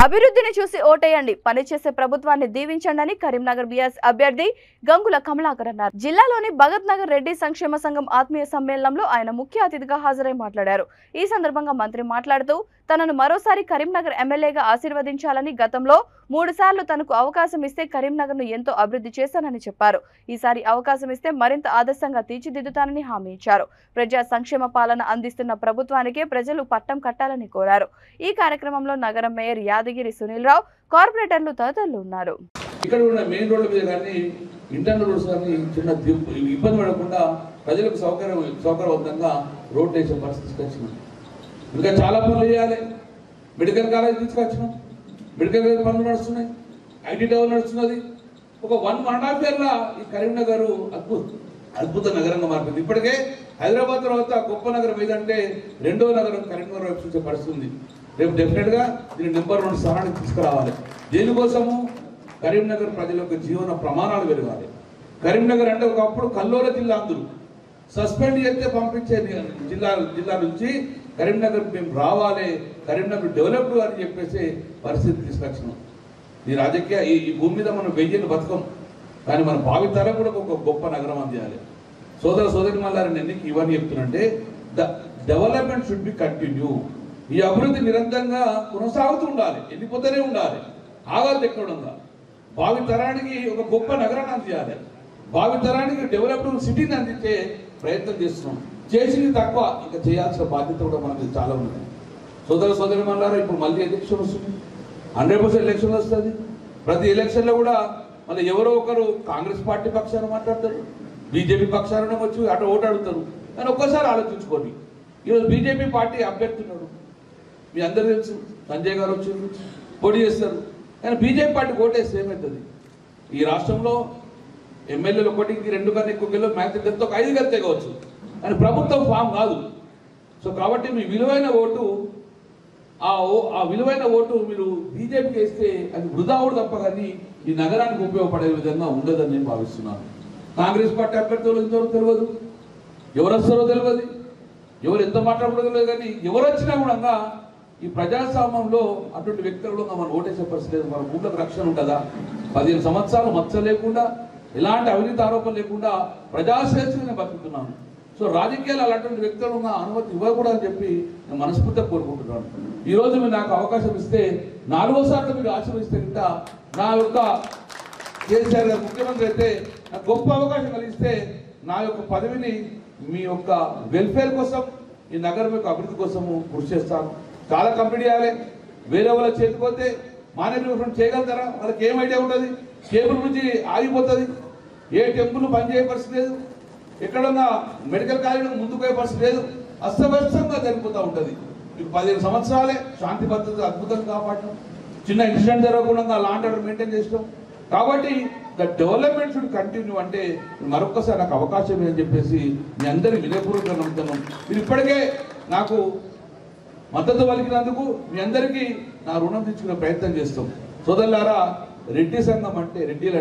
అభివృద్ధిని చూసి ఓటేయండి, పనిచేసే ప్రభుత్వాన్ని దీవించండి కరీంనగర్ బీఆర్ఎస్ అభ్యర్థి గంగుల కమలాకర్ అన్నారు. జిల్లాలోని భగత్ నగర్ రెడ్డి సంక్షేమ సంఘం ఆత్మీయ సమ్మేళనంలో ఆయన ముఖ్య అతిథిగా హాజరై మాట్లాడారు. ఈ సందర్భంగా మంత్రి మాట్లాడుతూ తనను మరోసారి కరీంనగర్ ఎమ్మెల్యేగా ఆశీర్వదించాలని, గతంలో 3 సార్లు తనకు అవకాశం ఇస్తే కరీంనగర్ను ఎంతో అభివృద్ధి చేశానని చెప్పారు. ఈసారి అవకాశం ఇస్తే మరింత ఆదర్శంగా తీర్చిదిద్దుతానని హామీ ఇచ్చారు. ప్రజా సంక్షేమ పాలన అందిస్తున్న ప్రభుత్వానికే ప్రజలు పట్టం కట్టాలని కోరారు. ఈ కార్యక్రమంలో నగరం మేయర్ యాదగిరి సునీల్ రావు, కార్పొరేటర్లు తదితరులు ఉన్నారు. ఇక్కడ ఉన్న మెయిన్ రోడ్ల మీద కానీ ఇంటర్నల్ రోడ్స్ కానీ చిన్న ఇబ్బంది పడకుండా ప్రజలకు సౌకర్యవంతంగా రోడ్డు వేసే పరిస్థితి తీసుకొచ్చినాం. ఇంకా చాలా పనులు చేయాలి. మెడికల్ కాలేజ్ తీసుకొచ్చినాం. మెడికల్ కాలేజ్ పనులు నడుస్తున్నాయి. ఐటీ టవర్ నడుస్తున్నది. ఒక 1.5 ఇయర్లా ఈ కరీంనగర్ అద్భుత నగరంగా మారుతుంది. ఇప్పటికే హైదరాబాద్ తర్వాత గొప్ప నగరం ఏదంటే 2వ నగరం కరీంనగర్ వైపు చూసే పరిస్థితి ఉంది. రేపు డెఫినెట్గా దీన్ని నెంబర్ 1 స్థానానికి తీసుకురావాలి. దీనికోసము కరీంనగర్ ప్రజల యొక్క జీవన ప్రమాణాలు పెరగాలి. కరీంనగర్ అంటే ఒకప్పుడు కల్లోల జిల్లా, అందరూ సస్పెండ్ చేస్తే పంపించే జిల్లా నుంచి కరీంనగర్ మేము రావాలి, కరీంనగర్ డెవలప్డ్ అని చెప్పేసి పరిస్థితి తీసుకొచ్చినాం. ఈ రాజకీయ ఈ భూమి మీద మనం వెయ్యిని బతకం, కానీ మన భావితరం కూడా ఒక గొప్ప నగరం అందియాలి. సోదరి మల్లారెడ్డి ఎన్నికి ఇవన్నీ చెప్తున్నంటే the development should be continue. ఈ అభివృద్ధి నిరంతరంగా కొనసాగుతూ ఉండాలి, వెళ్ళిపోతూనే ఉండాలి, ఆగాలి ఎక్కడంగా. భావితరానికి ఒక గొప్ప నగరాన్ని అందించాలి, భావితరానికి డెవలప్డ్ సిటీని అందించే ప్రయత్నం చేస్తున్నాం. చేసింది తక్కువ, ఇంకా చేయాల్సిన బాధ్యత కూడా మనకి చాలా ఉంది. సోదరి మల్లారా, ఇప్పుడు మళ్ళీ ఎలక్షన్ వస్తుంది, 100% ఎలక్షన్ వస్తుంది. ప్రతి ఎలక్షన్లో కూడా మళ్ళీ ఎవరో ఒకరు కాంగ్రెస్ పార్టీ పక్షాన మాట్లాడతారు, బీజేపీ పక్షాన వచ్చి అటు ఓటు అడుగుతారు. కానీ ఒక్కసారి ఆలోచించుకోండి, ఈరోజు బీజేపీ పార్టీ అభ్యర్థున్నాడు, మీ అందరూ తెలుసు, సంజయ్ గారు వచ్చి పోటీ చేస్తారు. కానీ బీజేపీ పార్టీకి ఓటేస్తే ఏమవుతుంది? ఈ రాష్ట్రంలో ఎమ్మెల్యేలు 1కి 2 కన్నా ఎక్కువ గెలు, మ్యాచ్ గెలితే ఒక 5 గెలితే కావచ్చు, కానీ ప్రభుత్వం ఫామ్ కాదు. సో కాబట్టి మీ విలువైన ఓటు ఆ విలువైన ఓటు మీరు బీజేపీకి వేస్తే అది వృధా ఓటు తప్ప కానీ ఈ నగరానికి ఉపయోగపడే విధంగా ఉండదని నేను భావిస్తున్నాను. కాంగ్రెస్ పార్టీ అభ్యర్థులు ఎంతవరకు తెలియదు, ఎవరు వస్తారో తెలియదు, ఎవరు ఎంత మాట్లాడకూడదు తెలియదు. కానీ ఎవరు వచ్చినా కూడా ఈ ప్రజాస్వామ్యంలో అటువంటి వ్యక్తులు మనం ఓటేసే పరిస్థితి లేదు. మన ఊళ్ళకు రక్షణ ఉంటుందా? 15 సంవత్సరాలు మచ్చ లేకుండా, ఎలాంటి అవినీతి ఆరోపణ లేకుండా ప్రజాశ్రేష్ఠంగా బతుకుతున్నాను. సో రాజకీయాలు అలాంటి వ్యక్తులు అనుమతి ఇవ్వకూడదని చెప్పి నేను మనస్ఫూర్తిగా కోరుకుంటున్నాను. ఈరోజు మీరు నాకు అవకాశం ఇస్తే 4వ సార్లు మీరు ఆశీర్వదిస్తే ఇంకా నా యొక్క కేసీఆర్ గారు ముఖ్యమంత్రి అయితే నాకు గొప్ప అవకాశం కలిగిస్తే నా యొక్క పదవిని మీ యొక్క వెల్ఫేర్ కోసం, ఈ నగరం యొక్క అభివృద్ధి కోసము కృషి చేస్తాను. చాలా కంప్లీట్ చేయాలి. వేరే వాళ్ళ చేతిపోతే మేనేజ్మెంట్ చేయగలుగుతారా? వాళ్ళకి ఏం ఐడియా ఉంటుంది? కేబుల్ నుంచి ఆగిపోతుంది, ఏ టెంపుల్ పనిచేయ పరిస్థితి లేదు, ఎక్కడన్నా మెడికల్ కాలేజ్ ముందుకు పోయే పరిస్థితి లేదు, అస్తవ్యస్తంగా జరిగిపోతూ ఉంటుంది. మీకు 15 సంవత్సరాలే శాంతి భద్రత అద్భుతంగా కాపాడటం, చిన్న ఇన్సిడెంట్ జరగకుండా లాండ్ ఆర్డర్ మెయింటైన్ చేస్తాం. కాబట్టి ద డెవలప్మెంట్ షుడ్ కంటిన్యూ అంటే మరొకసారి నాకు అవకాశం అని చెప్పేసి మీ అందరి వినయపూర్వకంగా నమ్ముతున్నాం. మీరు ఇప్పటికే నాకు మద్దతు పలికినందుకు మీ అందరికీ నా రుణం తెచ్చుకునే ప్రయత్నం చేస్తాం. సోదరులారా, రెడ్డి సంఘం అంటే రెడ్డిల